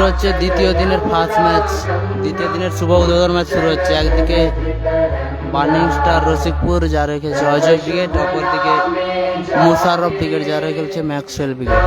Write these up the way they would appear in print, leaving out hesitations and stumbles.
হচ্ছে দ্বিতীয় দিনের ফার্স্ট ম্যাচ, দ্বিতীয় দিনের শুভ উদ্বোধন ম্যাচ শুরু হচ্ছে। একদিকে বার্নিং স্টার রসিকপুর যা রেখেছে অজয় ব্রিগেড, অপরদিকে মুশারফ ব্রিগেড যা রেখেছে ম্যাক্সওয়েল ব্রিগেড।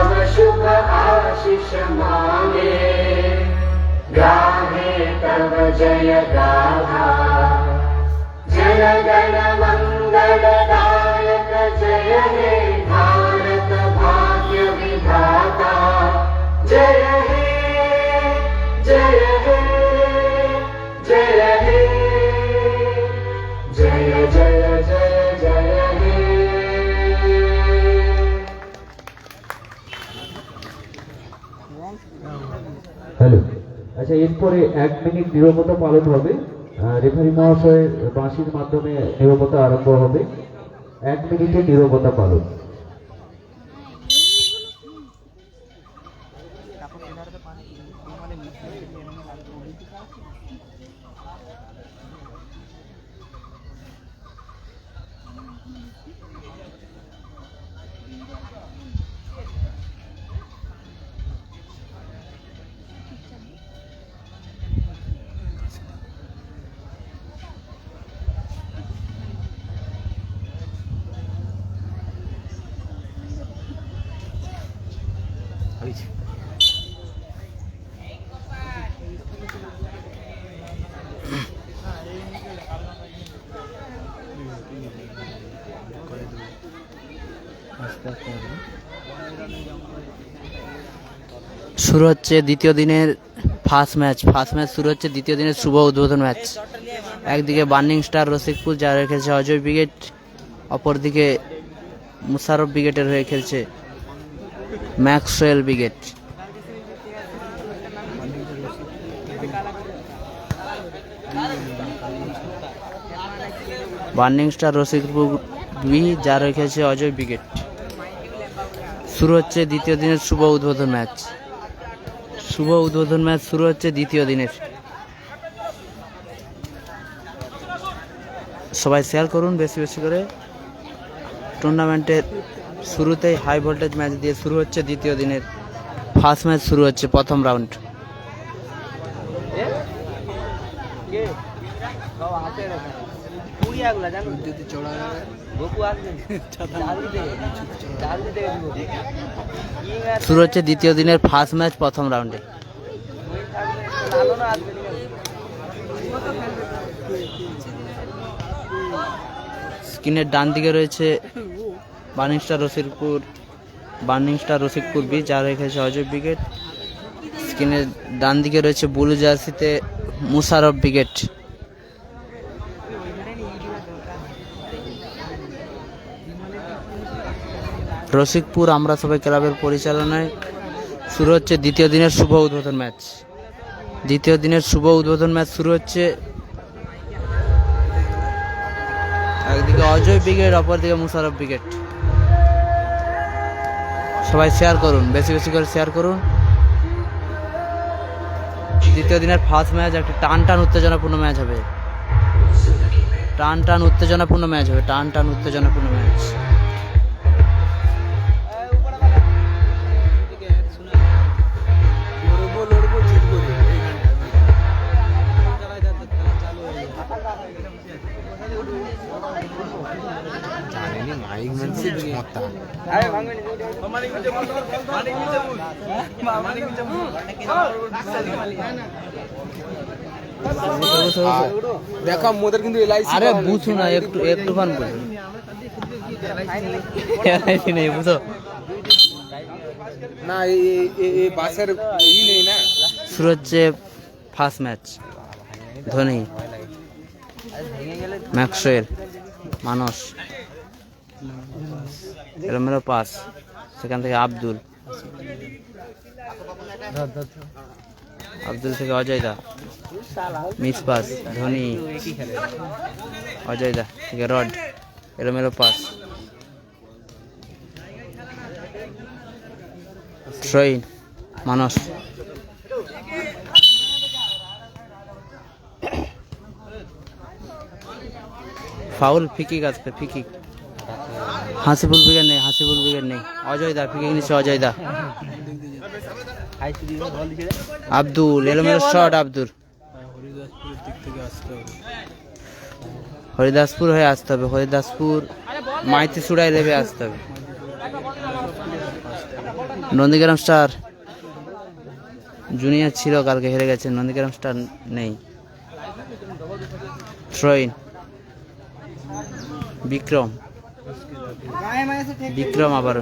হ্যালো, আচ্ছা, এরপরে 1 মিনিট নীরবতা পালন হবে। রেফারি মহাশয়ের বাঁশির মাধ্যমে নীরবতা আরম্ভ হবে। 1 মিনিটের নীরবতা পালন। শুরু হচ্ছে দ্বিতীয় দিনের ফার্স্ট ম্যাচ শুরু হচ্ছে দ্বিতীয় দিনের শুভ উদ্বোধন ম্যাচ। একদিকে বার্নিং স্টার রসিকপুর যা রেখেছে অজয় ব্রিগেড, অপরদিকে মুশারফ ব্রিগেডের হয়ে খেলছে Maxwell brigade. Burning star Rasikpur B যা রেখেছে অজয় ব্রিগেড। শুরু হচ্ছে দ্বিতীয় দিনের শুভ উদ্বোধন ম্যাচ শুরু হচ্ছে দ্বিতীয় দিনের। সবাই শেয়ার করুন বেশি বেশি করে। টুর্নামেন্টের শুরুতেই হাই ভোল্টেজ ম্যাচ দিয়ে শুরু হচ্ছে দ্বিতীয় দিনের ফার্স্ট ম্যাচ শুরু হচ্ছে প্রথম রাউন্ড। শুরু হচ্ছে দ্বিতীয় দিনের ফার্স্ট ম্যাচ প্রথম রাউন্ডে। স্ক্রিনের ডান দিকে রয়েছে বার্নিং স্টার রসিকপুর বি যা রেখেছে অজয় ব্রিগেড। স্ক্রিনের ডান দিকে রয়েছে ব্লু জার্সিতে মুশারফ ব্রিগেড। রসিকপুর আমরা সবাই ক্লাবের পরিচালনায় শুরু হচ্ছে দ্বিতীয় দিনের শুভ উদ্বোধন ম্যাচ শুরু হচ্ছে। একদিকে অজয় ব্রিগেড, অপরদিকে মুশারফ ব্রিগেড। সবাই শেয়ার করুন, বেশি বেশি করে শেয়ার করুন। দ্বিতীয় দিনের ফার্স্ট ম্যাচ একটি টান উত্তেজনাপূর্ণ ম্যাচ হবে। উত্তেজনাপূর্ণ ম্যাচ। দেখো মোদের কিন্তু এলআইসি আরে বুঝু না, একটু ফান বুঝু এলআইসি নেই, বুঝো না, এই বাসের নেই না। শুরু হচ্ছে ফার্স্ট ম্যাচ। ধোনি, ম্যাক্সওয়েল, মানস, এলোমেলো পাস, সেখান থেকে আব্দুল থেকে অজয় দা, মিস পাস, ধোনি, অজয় দা থেকে রড, এলোমেলো পাস, ট্রেইন, মানস, ফাউল, ফিকিক আসবে, ফিকিক, হাসিবুল ব্রিগেড নেই, অজয় দা ফিকিক নিচ্ছে, অজয় দা আব্দুল এলোমেলো শট আব্দুল। হরিদাসপুর হয়ে আসতে হবে, হরিদাসপুর মাইতি সুড়াই লেবে আসতে হবে। নন্দীগ্রাম স্টার জুনিয়র ছিল, কালকে হেরে গেছে। নন্দীগ্রাম স্টার নেই। থ্রোইন বিক্রম, বিক্রম আবার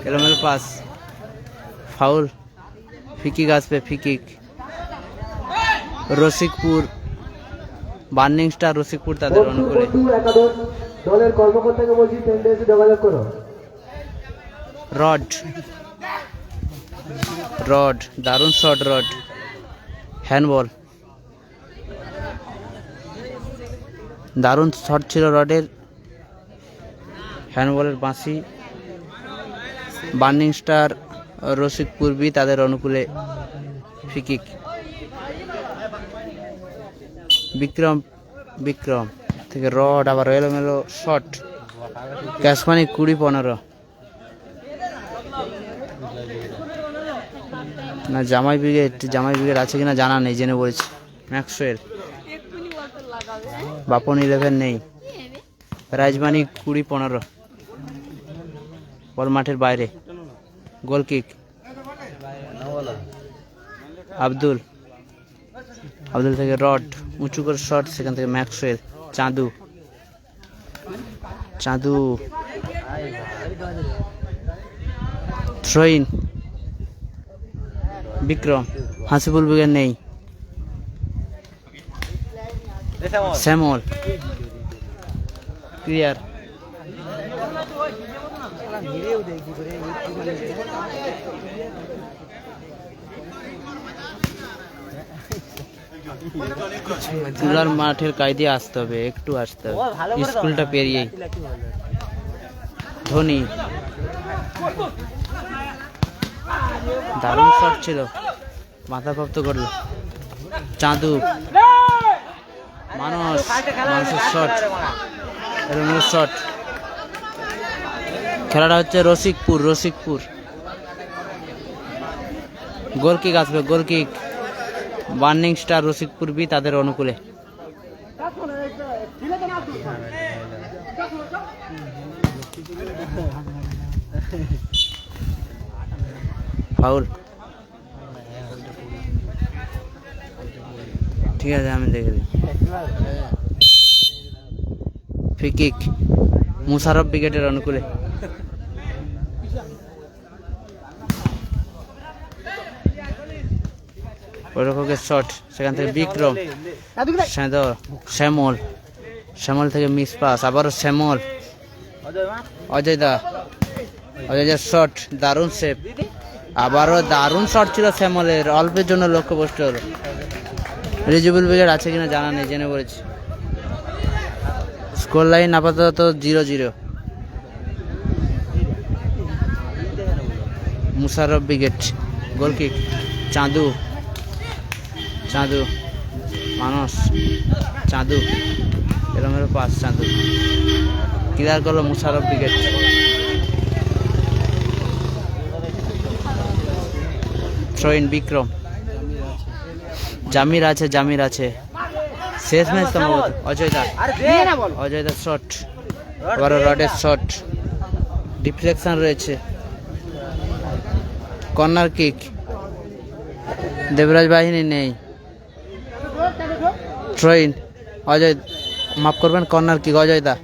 এলোমেলো পাস, ফাউল, ফিকিক আসবে, ফিকিক। রসিকপুর বার্নিং স্টার রসিকপুর তাদের অনুকূলে। একাদশ দলের কর্মকর্তাকে বলছি ফিল্ডে এসে যোগাযোগ করো। রড, রড দারুণ শট, রড হ্যান্ডবল, দারুণ শট ছিল রডের। হ্যান্ডবলের বাঁশি। বার্নিং স্টার রসিকপুর বি তাদের অনুকূলে ফিকিক। বিক্রম, বিক্রম থেকে রড আবার এলোমেলো শট। ক্যাশমানি 20-15 না। জামাই ব্রিগেড, জামাই ব্রিগেড আছে কিনা জানা নেই, জেনে বলছি। ম্যাক্সওয়েল, বাপন 11 নেই। Prize money 20-15। বল মাঠের বাইরে। গোল কিক আব্দুল, আব্দুল থেকে রড উঁচু করে শট, সেখান থেকে ম্যাক্সওয়েল। চাঁদু, চাঁদু থ্রোইন। বিক্রম, হাসিবুল ব্রিগেড নেই। শ্যামল ক্লিয়ার। তুলার মাঠের কায়দে আসতে হবে, একটু আসতে হবে, স্কুলটা পেরিয়েই। ধোনি দারুণ শট ছিল, মাথা প্রাপ্ত করলো। চাঁদু, মানুষ, মানুষের শট, এরকম শট। খেলাটা হচ্ছে রসিকপুর, রসিকপুর। গোল কিক আসবে, goal kick. Burning star Rasikpur B তাদের অনুকূলে। ফাউল, ঠিক আছে আমি দেখে দিই। ফ্রিকিক মুশারফ ব্রিগেডের অনুকূলে। ওরকমের শট, সেখান থেকে বিক্রম, শ্যামল, শ্যামল থেকে মিস পাস, আবারও শ্যামল। অজয় দা, অজয় দার শট দারুণ সেভ, আবারও দারুণ শট ছিল শ্যামলের, অল্পের জন্য লক্ষ্যভ্রষ্ট হলো। রিজুবুল ব্রিগেড আছে কিনা জানা নেই, জেনে বলেছি। স্কোর লাইন আপাতত 0-0। Musharraf brigade goal kick. Chandu, Chandu, Manas, Chandu এরমেরও পাস। চাঁদু ক্লিয়ার করলো মুশারফ ব্রিগেড। থ্রোইন বিক্রম, জামির আছে, জামির আছে। শেষ ম্যাচ সম্ভবত। অজয় দা, অজয় দার শট, আবার রডের শট, ডিফ্লেকশন রয়েছে। কর্নার কিক, দেবরাজ বাহিনী নেই। থ্রোইন, অজয়, মাফ করবেন, কর্নার কিক অজয় দা।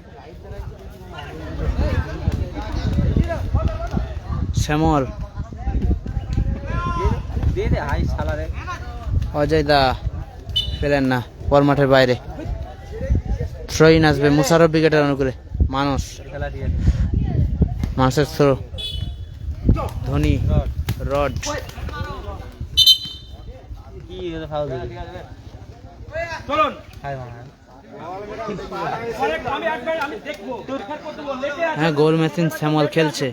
শ্যামল, অজয় দা পেলেন না, পর মাঠের বাইরে। থ্রোইন আসবে মুশারফ ব্রিগেডের অনুকূলে। মানুষ, মানুষের থ্রো। ধোনি, রড, হ্যাঁ গোল মেশিন শ্যামল খেলছে।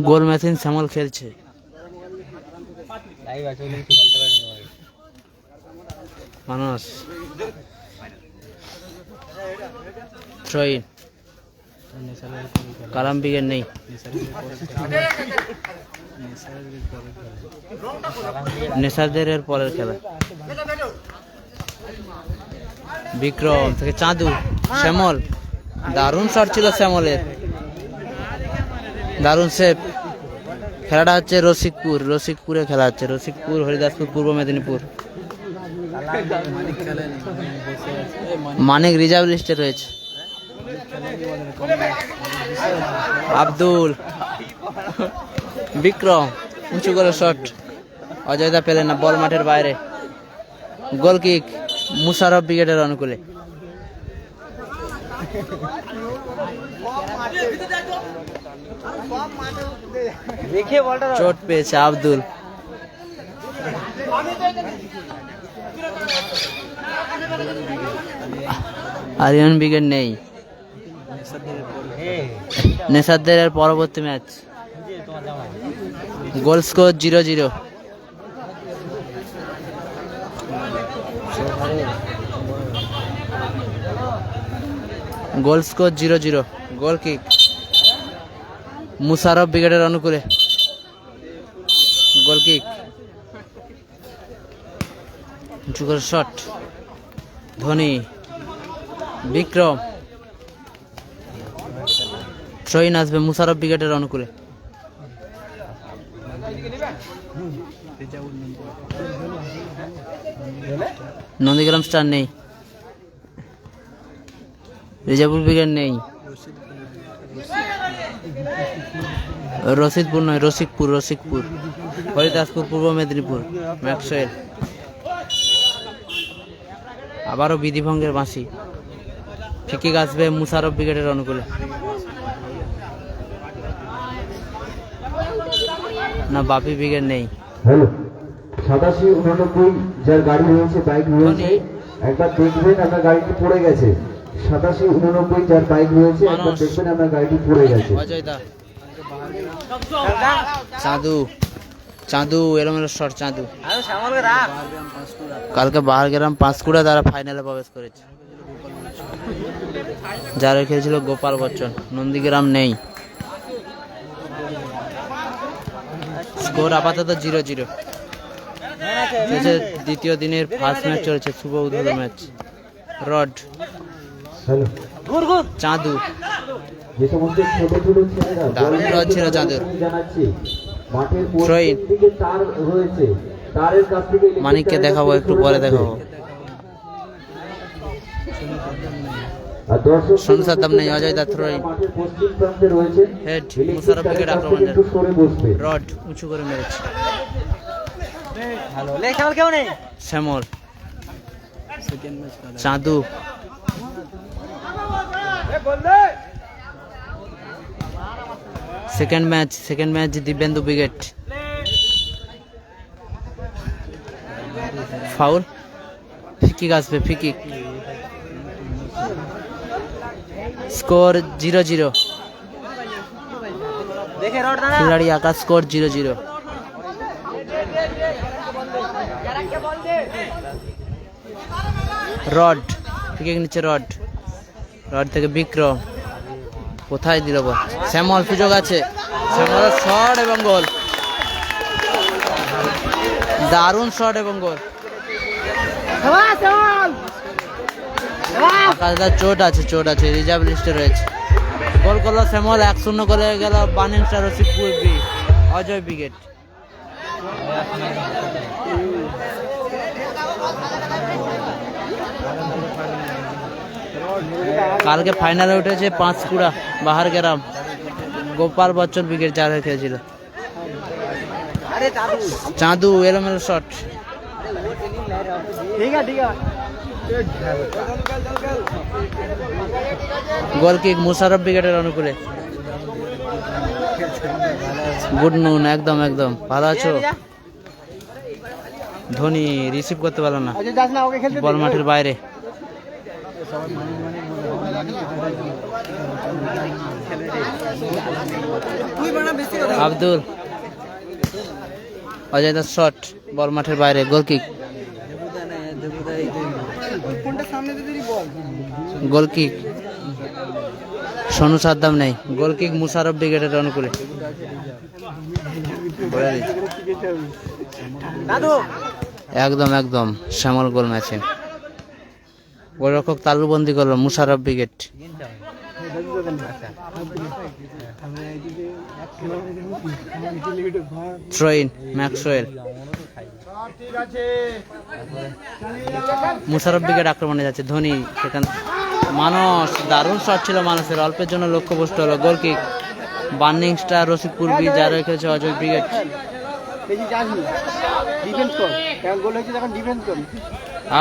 গোল মেশিন শ্যামল খেলছে। মানুষ থ্রো ইন। কালাম উইকেট নেই। নেসারদের এর পরের খেলা। বিক্রম থেকে চাঁদু, শ্যামল, দারুণ শট ছিল শ্যামলের, দারুণ সেভ। খেলাটা হচ্ছে রসিকপুরে খেলা হচ্ছে, রসিকপুর হরিদাসপুর পূর্ব মেদিনীপুর। মানিক রিজার্ভ লিস্টে রয়েছে। আব্দুল, বিক্রম উঁচু করে শট, অজয়দা পেলেন না, বল মাঠের বাইরে। গোল কিক মুশারফ উইকেটের অনুকূলে। চোট পেয়েছে আব্দুল। আরিয়ান উইকেট নেই। নেসারদের পরবর্তী match. Goal score 0-0। Goal score 0-0। Goal kick Musharraf উইকেটের অনুকূলে। গোল কিক, উঁচু করে shot, Dhoni, Vikram, throw in আসবে মুশারফ উইকেটের অনুকূলে। নন্দীগ্রাম স্টার নেই, রিজার্ভপুর উইকেট নেই। রশিদপুর নয়, রসিকপুর হরিদাসপুর পূর্ব মেদিনীপুর। ম্যাক্সওয়েল, আবারও বিধিভঙ্গের বাঁশি। ফিকিক আসবে মুশারফ উইকেটের অনুকূলে। না, বাপি উইকেট নেই। হ্যালো, 87-89 যার গাড়ি রয়েছে, বাইক রয়েছে, একবার দেখবেন আপনার গাড়িটি পড়ে গেছে। 87-89 যার বাইক রয়েছে, একবার দেখবেন আপনার গাড়িটি পড়ে গেছে। চাঁদু এলোমেলো শট। চাঁদু কালকে বাহারগ্রাম পাঁশকুড়া তারা ফাইনালে প্রবেশ করেছে, যারা খেলেছিল গোপাল বচ্চন। নন্দীগ্রাম নেই। স্কোর আপাতত 0-0। দ্বিতীয় দিনের ফার্স্ট ম্যাচ চলছে, শুভ উদ্বোধন ম্যাচ। রড, চাঁদু, যে সমস্ত ছোট ছোট ছেলেরা দারুণ রড ছিল চাঁদুর। জানাচ্ছি মাঠের পশ্চিম দিকে তার রয়েছে, তারের কাছ থেকে মানিককে দেখাবো, একটু পরে দেখাবো। আর দর্শক সোনু সাদ্দাম নেই, অজয় দা থ্রো ইন। মাঠের পশ্চিম প্রান্তে রয়েছে, হেড মুশারফ উইকেট আক্রমণ। একটু সরে বসবে। রড উঁচু করে মেরেছে। Shyamal, Chandu, second match Dibyendu wicket. Foul, free kick আসবে, ফিকিক। স্কোর 0-0। খিলাড়ি আকাশ, স্কোর 0-0। রড ফিকিক নিচ্ছে, রড থেকে বিক্রম, কোথায় দিল বল? শ্যামল, সুযোগ আছে, শ্যামলের শট এবং গোল। দারুণ শট এবং গোল। আকাশদার চোট আছে, রিজার্ভ লিস্টে রয়েছে। গোল করলো শ্যামল, 1-0 করে গেল burning star Rasikpur B. Ajay wicket. কালকে ফাইনালে উঠেছে পাঁশকুড়া বাহারগ্রাম, গোপাল বচ্চন উইকেট, যার হয়ে খেলেছিল। চাঁদু এলোমেলো শট। গোল কিক মুশারফ উইকেটের অনুকূলে। গুড নুন, একদম ভালো আছো? ধোনি রিসিভ করতে পারলো না, বল মাঠের বাইরে। আব্দুল, অজয় দাস শট, বল মাঠের বাইরে। গোল কিক, গোল কিক সোনু সাদ্দাম নেই, গোল কিক মুশারফ ব্রিগেডের অনুকূলে। একদম একদম শ্যামল গোল ম্যাচে গোলরক্ষক তালুবন্দি করলো Musharraf brigade. Throw in Maxwell, Musharraf brigade আক্রমণে যাচ্ছে। ধোনি সেখান মানুষ, দারুণ শট ছিল মানুষের, অল্পের জন্য লক্ষ্যবস্তু হলো। গোল কিক বার্নিং স্টার রসিক পূর্বী, যা রেখেছে অজয় ব্রিগেড।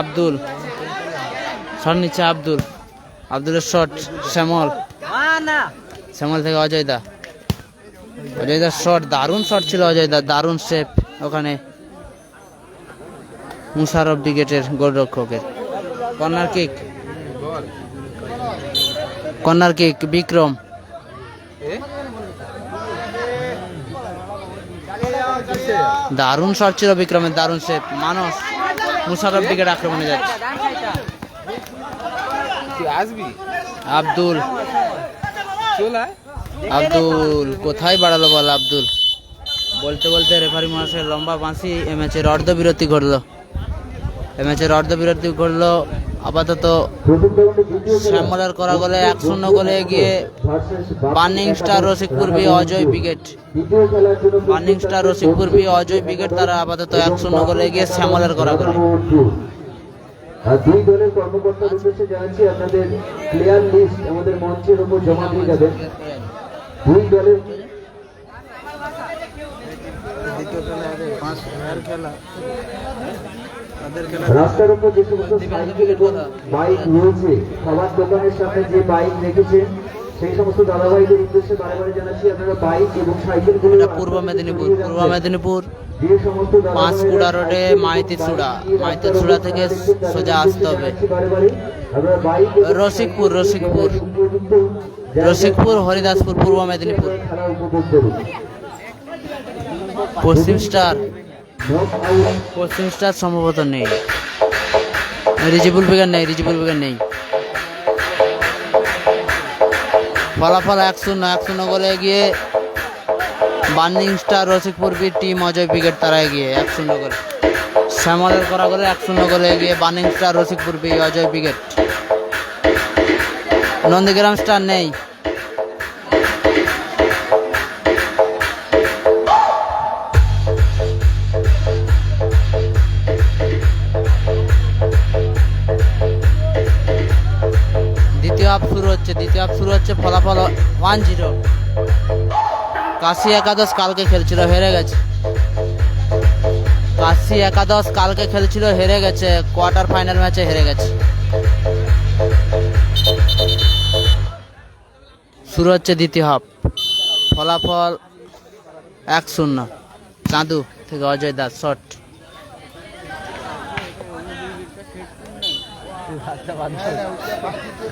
আব্দুল শট নিচ্ছে, আব্দুলের শট, শ্যামল থেকে অজয় দার শট, দারুণ শট ছিল অজয় দা, দারুণ সেভ ওখানে মুশারফ ব্রিগেডের গোলরক্ষকের। কর্নার কিক বিক্রম, দারুণ শট ছিল বিক্রমের, দারুণ সেভ। মানুষ, মুশারফ ব্রিগেড আক্রমণে যাচ্ছে। আব্দুল কোথায় বাড়ালো বল? আব্দুল বলতে বলতে রেফারি মহাশয়ের লম্বা বাঁশি। এ ম্যাচের অর্ধবিরতি ঘটলো। আপাতত শ্যামলার করা গোলে 1-0 গোলে এগিয়ে বার্নিং স্টার রসিক পূর্বী অজয় ব্রিগেড। তারা আপাতত 1-0 গোলে এগিয়ে শ্যামলার করা গোলে। আর দুই দলের কর্মকর্তার উদ্দেশ্যে জানাচ্ছি, আপনাদের প্লেয়ার লিস্ট আমাদের মঞ্চের উপর জমা দিয়ে যাবেন। দুই দলের রাস্তার উপর যে সমস্ত সাইকেল এবং বাইক রয়েছে, খাবার দোকানের সামনে যে বাইক রেখেছেন, সেই সমস্ত দাদাভাইদের উদ্দেশ্যে বারে জানাচ্ছি, আপনারা বাইক এবং সাইকেলগুলো পূর্ব মেদিনীপুর পাঁচকুড়া রোডে মাইতিচুড়া থেকে সোজা আসতে হবে। রসিকপুর হরিদাসপুর, পূর্ব মেদিনীপুর। পশ্চিম স্টার সম্ভবত নেই, রিজিবুল ব্রিগেড নেই। ফলাফল 1-0 গোলে এগিয়ে burning star Rasikpur team Ajay brigade, তারা এগিয়ে 1-0 গোলে। শ্যামলের করা গোলে 1-0 গোলে এগিয়ে burning star Rasikpur Ajay brigade. Nandigram star নেই। দ্বিতীয় হাফ শুরু হচ্ছে। ফলাফল 1-0। কাশী একাদশ কালকে খেলছিল, হেরে গেছে। কোয়ার্টার ফাইনাল ম্যাচে হেরে গেছে। শুরু হচ্ছে দ্বিতীয় হাফ, ফলাফল 1-0। চাঁদু থেকে অজয় দাস শট,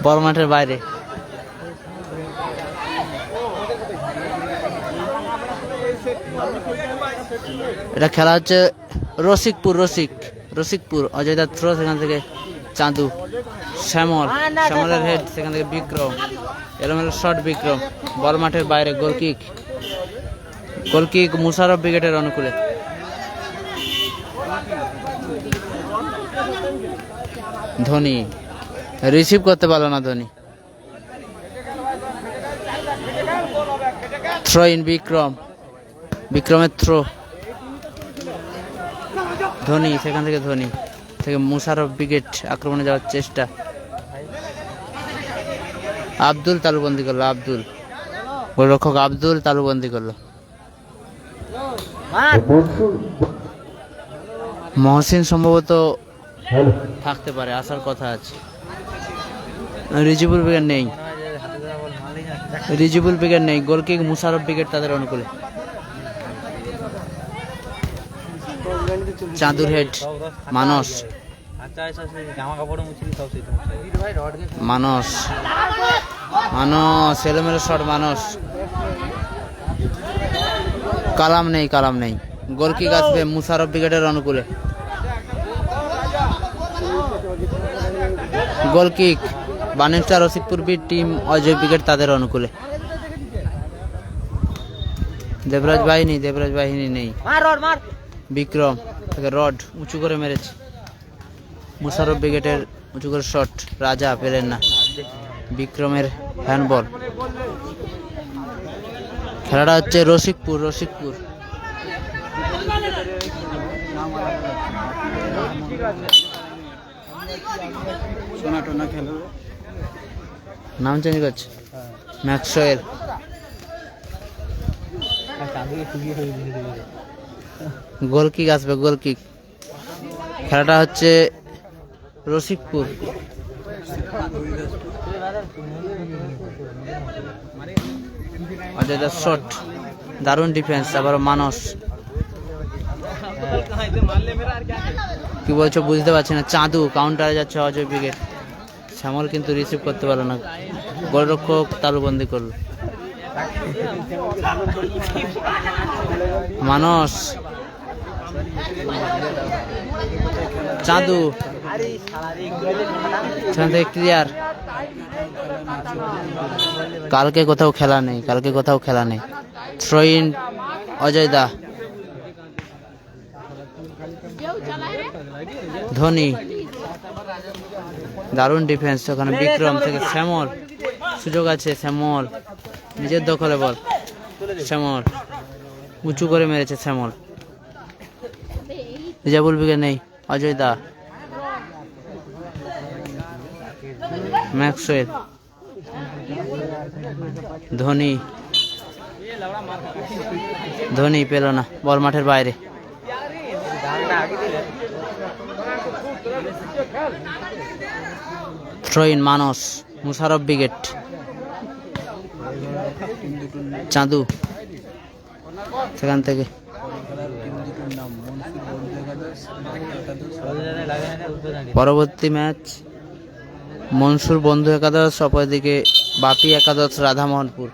বড় মাঠের বাইরে। এটা খেলা হচ্ছে রসিকপুর। অজয় দাস থ্রো, সেখান থেকে চাঁদু, শ্যামলের হেড, সেখান থেকে বিক্রম, এলোমেলো শট বিক্রম, বল মাঠের বাইরে। গোল কিক মুশারফ ব্রিগেডের অনুকূলে। ধোনি রিসিভ করতে পারলো না, থ্রো ইন বিক্রমের থ্রো, ধোনি থেকে মুশারফ ব্রিগেড আক্রমণে যাওয়ার চেষ্টা। আব্দুল তালুবন্দি করলো, গোলরক্ষক আব্দুল তালুবন্দি করলো। মহসিন সম্ভবত থাকতে পারে, আসার কথা আছে। রিজিবুল ব্রিগেড নেই। গোল কিক মুশারফ ব্রিগেড তাদের অনুকূলে। চাঁদুর হেড, মানস এলোমেলো শট, কালাম নেই। গোল কিক আসবে মুশারফ ব্রিগেডের অনুকূলে। Goal kick burning star Rasikpur B team Ajay brigade তাদের অনুকূলে। দেবরাজ বাহিনী নেই। বিক্রম থেকে রড উঁচু করে মেরেছে, মুশারফ ব্রিগেডের উঁচু করে শট, রাজা পেলেন না, বিক্রমের হ্যান্ডবল। খেলাটা হচ্ছে রসিকপুর নাম চেঞ্জ করছে ম্যাক্সওয়েল। গোল কিক আসবে, গোল কিক। খেলাটা হচ্ছে রসিকপুর। অজয় দাস শট, দারুণ ডিফেন্স। আবার মানস, কি বলছো বুঝতে পারছি না। চাঁদু কাউন্টারে যাচ্ছে অজয় ব্রিগেড, শ্যামল কিন্তু রিসিভ করতে পারলো না, গোলরক্ষক তালুবন্দি করলো। মানস, চাঁদু ক্লিয়ার। কালকে কোথাও খেলা নেই। থ্রো ইন অজয় দা। ধোনি, দারুণ ডিফেন্স ওখানে। বিক্রম থেকে শ্যামল, সুযোগ আছে, শ্যামল নিজের দখলে বল, শ্যামল উঁচু করে মেরেছে শ্যামল। রিজাবুল বিকে নেই, অজয় দা, ম্যাক্সওয়েল, ধোনি পেল না, বল মাঠের বাইরে। Throw in Manas, Musharraf brigade. Chandu সেখান থেকে পরবর্তী ম্যাচ মনসুর বন্ধু একাদশ, অপরদিকে বাপি একাদশ রাধামোহনপুর।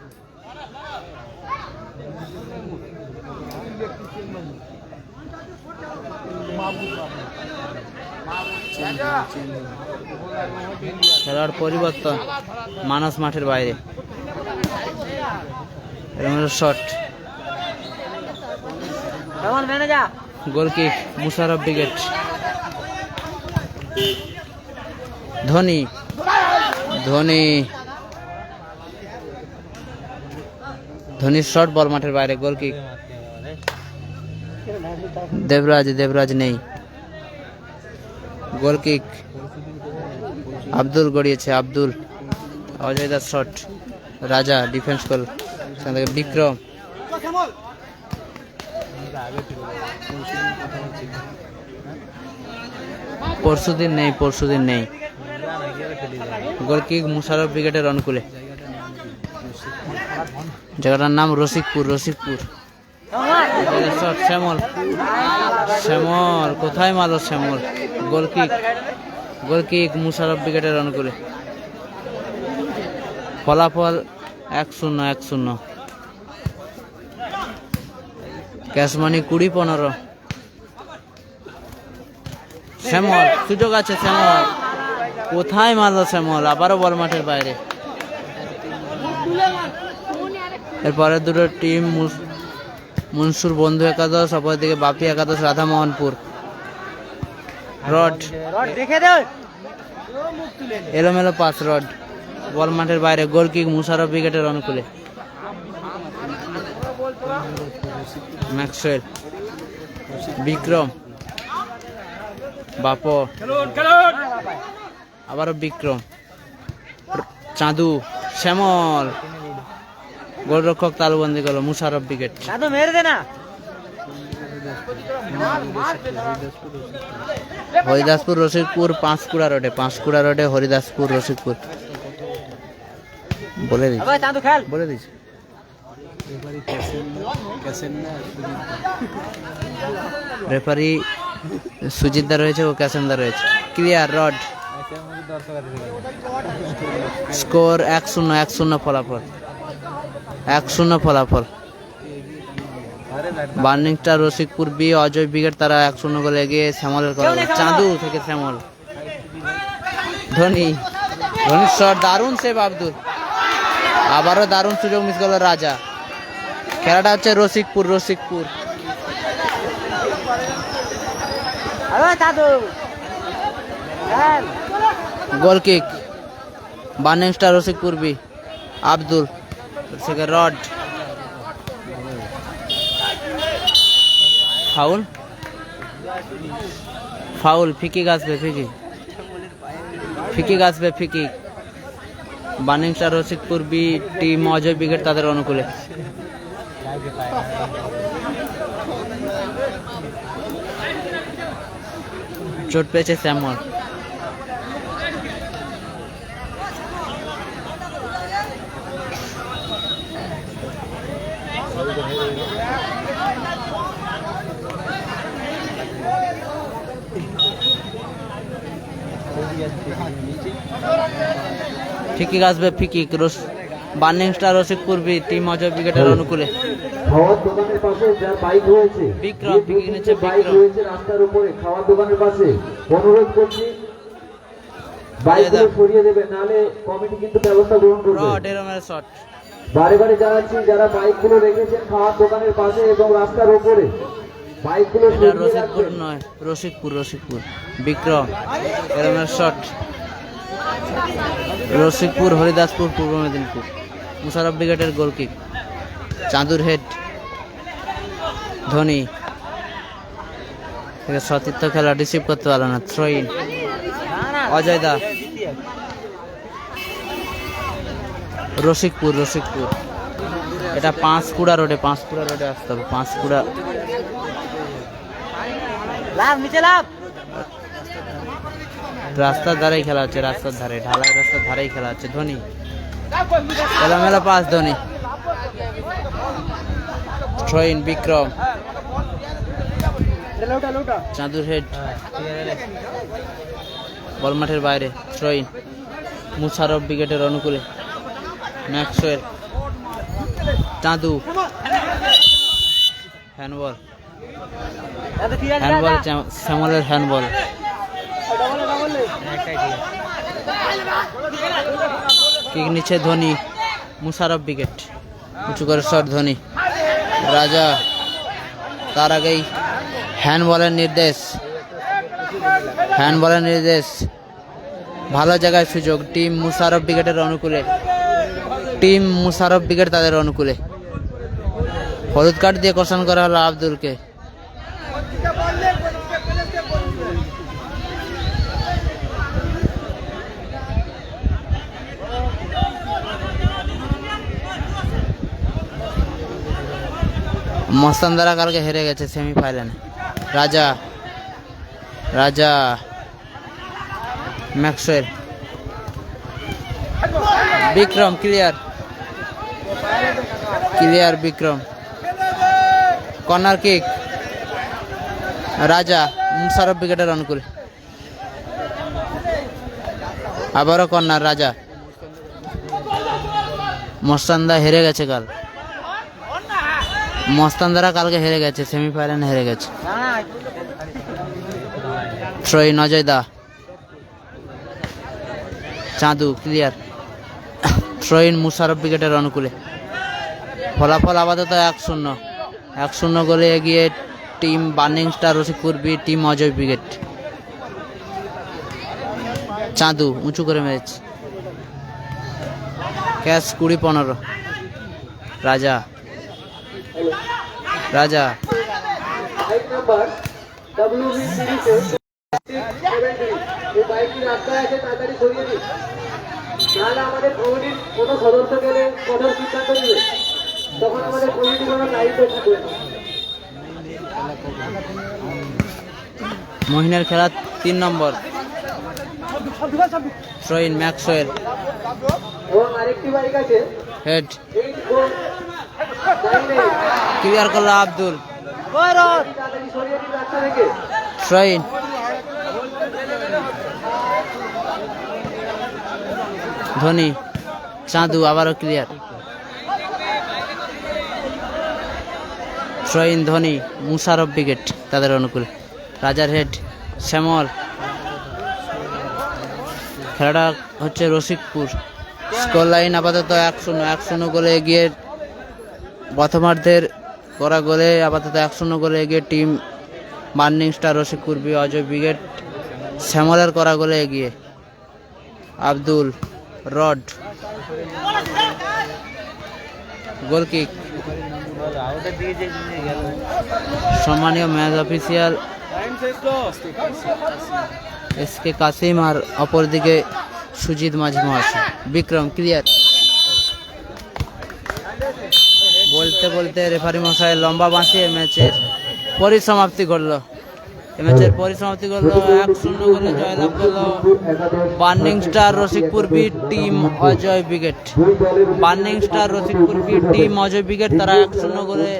খেলার পরিবর্তন, মানস মাঠের বাইরে, shot, goal kick Musharraf brigade. ধোনির শট, বল মাঠের বাইরে, গোল কিক। দেবরাজ নেই, গোল কিক। আব্দুল গড়িয়েছে, অজয় দাস শট, রাজা ডিফেন্স করল, সেখান থেকে বিক্রম। পরশুদিন নেই। গোল কিক মুশারফ ব্রিগেডের অনুকূলে। জায়গাটার নাম রসিকপুর। শ্যামল কোথায় মারল শ্যামল, গোল কিক মুশারফ ব্রিগেডের অনুকূলে। ফলাফল 1-0। ক্যাশমানি 20-15। শ্যামল, সুযোগ আছে, শ্যামল কোথায় মারলো শ্যামল, আবারও বল মাঠের বাইরে। এরপরে দুটো টিম মনসুর বন্ধু একাদশ, অপরদিকে বাপি একাদশ রাধামোহনপুর। রড এলোমেলো পাস, রড বল মাঠের বাইরে, গোল কিক মুশারফ ব্রিগেডের অনুকূলে। ম্যাক্সওয়েল, বিক্রম, বাপো, আবারও বিক্রম, চাঁদু, শ্যামল, গোলরক্ষক তালুবন্দি করলো, মুশারফ ব্রিগেড। হরিদাসপুর রসিকপুর, পাঁশকুড়া রোডে হরিদাসপুর রসিকপুর। বলে দিচ্ছি রেফারি সুজিত দা রয়েছে ও ক্যাসেন দা রয়েছে। ক্লিয়ার, রড, স্কোর 1-0 ফলাফল। 1-0 ফলাফল। Burning star Rasikpur B, Ajay brigade তারা 1-0 গোলে এগিয়ে। শ্যামলের চাঁদু থেকে শ্যামল, ধোনি ধোনির শট, দারুণ সেভ আব্দুল। আবারও দারুণ সুযোগ মিস করলো রাজা। খেলাটা হচ্ছে Rasikpur. Goal kick, burning star Rasikpur B. Abdul থেকে রড, ফাউল। ফিকিক আসবে, free kick. Burning star Rasikpur B team Ajay brigade তাদের অনুকূলে। চোট পেয়েছে স্যামুয়েল। ফিকিক আসবে, burning star Rasikpur B team Ajay ব্রিগেডের অনুকূলে। খাওয়ার দোকানের পাশে যার বাইক রয়েছে, বিক্রম, ফিকিক নিচ্ছে বাইক বিক্রম। রয়েছে রাস্তার উপরে খাওয়ার দোকানের পাশে, অনুরোধ করছি বাইকগুলো সরিয়ে দেবেন, নাহলে কমিটি কিন্তু ব্যবস্থা গ্রহণ করবে। রড এরমের শট, বারে বারে জানাচ্ছি যারা বাইকগুলো রেখেছেন খাওয়ার দোকানের পাশে এবং রাস্তার উপরে, বাইকগুলো এটা সরিয়ে রসিকপুর রাখবেন। নয়, রসিকপুর। বিক্রম এরমের শট। রসিকপুর, হরিদাসপুর, পূর্ব মেদিনীপুর। মুশারফ ব্রিগেডের গোল কিক, চাঁদুর হেড। ধোনি থেকে সতীর্থ খেলা রিসিভ করতে পারলো না, থ্রো ইন। অজয় দা, রসিকপুর। এটা পাঁশকুড়া রোডে আসতে হবে। পাঁশকুড়া রাস্তার ধারেই খেলা হচ্ছে, ঢালাই রাস্তার ধারেই খেলা হচ্ছে। ধোনি এলোমেলো pass, Dhoni throw in. Bikram, চাঁদুর হেড, বল মাঠের বাইরে, থ্রো ইন। মুশারফ ব্রিগেডের অনুকূলে। Maxwell, Chandu, handball. শ্যামলের হ্যান্ডবল। কিক নিচ্ছে ধোনি, মুশারফ ব্রিগেড। উঁচু করে শট ধোনি। রাজা, তার আগেই হ্যান্ডবলের নির্দেশ। ভালো জায়গায় সুযোগ টিম মুশারফ ব্রিগেডের অনুকূলে। তাদের অনুকূলে। হলুদ কার্ড দিয়ে কোশন করা হলো আব্দুলকে। মস্তানদারা কালকে হেরে গেছে সেমিফাইনালে। Raja, Maxwell, Vikram, clear Vikram. Corner kick, Raja, Musharraf ব্রিগেডের অনুকূলে। আবারও কর্নার, রাজা। মস্তানদারা কালকে হেরে গেছে সেমিফাইনালে হেরে গেছে। থ্রো ইন, অজয় দা, Chandu, clear. Throw in Musharraf ব্রিগেডের অনুকূলে। ফলাফল আপাতত 1-0 গোলে এগিয়ে team burning star Rasikpur B team Ajay brigade. Chandu উঁচু করে মেরেছে, ক্যাচ 20-15। রাজা, বাইক নাম্বার WV30 এই বাইকটি রাস্তায় আছে, তাড়াতাড়ি সরিয়ে দিন, নাহলে আমাদের কমিটির কোনো সদস্য গেলে কঠোর সিদ্ধান্ত নেবে, তখন আমাদের কমিটি কোনো দায়িত্ব থাকবে না। মহিনের খেলা 3 নম্বর। থ্রো ইন, ম্যাক্সওয়েল, এবং আরেকটি বাইক আছে, হেড, লাইনে ক্লিয়ার করলো আব্দুল। তাড়াতাড়ি সরিয়ে দিন রাস্তা থেকে। থ্রো ইন, ধোনি, চাঁদু, আবারও clear. Throw in Dhoni, Musharraf brigade তাদের অনুকূলে। রাজার হেড, শ্যামল, খেলাটা হচ্ছে রসিকপুর। স্কোর লাইন আপাতত 1-0 গোলে এগিয়ে, প্রথমার্ধের করা গোলে আপাতত 1-0 গোলে এগিয়ে team burning star Rasikpur B. Ajay brigade শ্যামলার করা গোলে এগিয়ে। Abdul Rod goal kick. সম্মানীয় ম্যাচ অফিসিয়াল এসকে কাসিম আর অপরদিকে সুজিত মাঝি মহাশয়। বিক্রম ক্লিয়ার। বলতে বলতে রেফারি মশাই লম্বা বাঁচিয়ে ম্যাচের পরিসমাপ্তি করলো। এই ম্যাচের পরিসমাপ্তি করলো 1-0 গোলে জয়লাভ করলো burning star Rasikpur B team Ajay brigade. Burning star Rasikpur B team Ajay brigade তারা 1-0 গোলে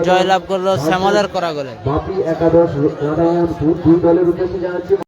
জয়লাভ করলো শ্যামলার করা গোলে। বাপি একাদশ নারায়ণপুর দুই দলের উদ্দেশ্যে জানাচ্ছি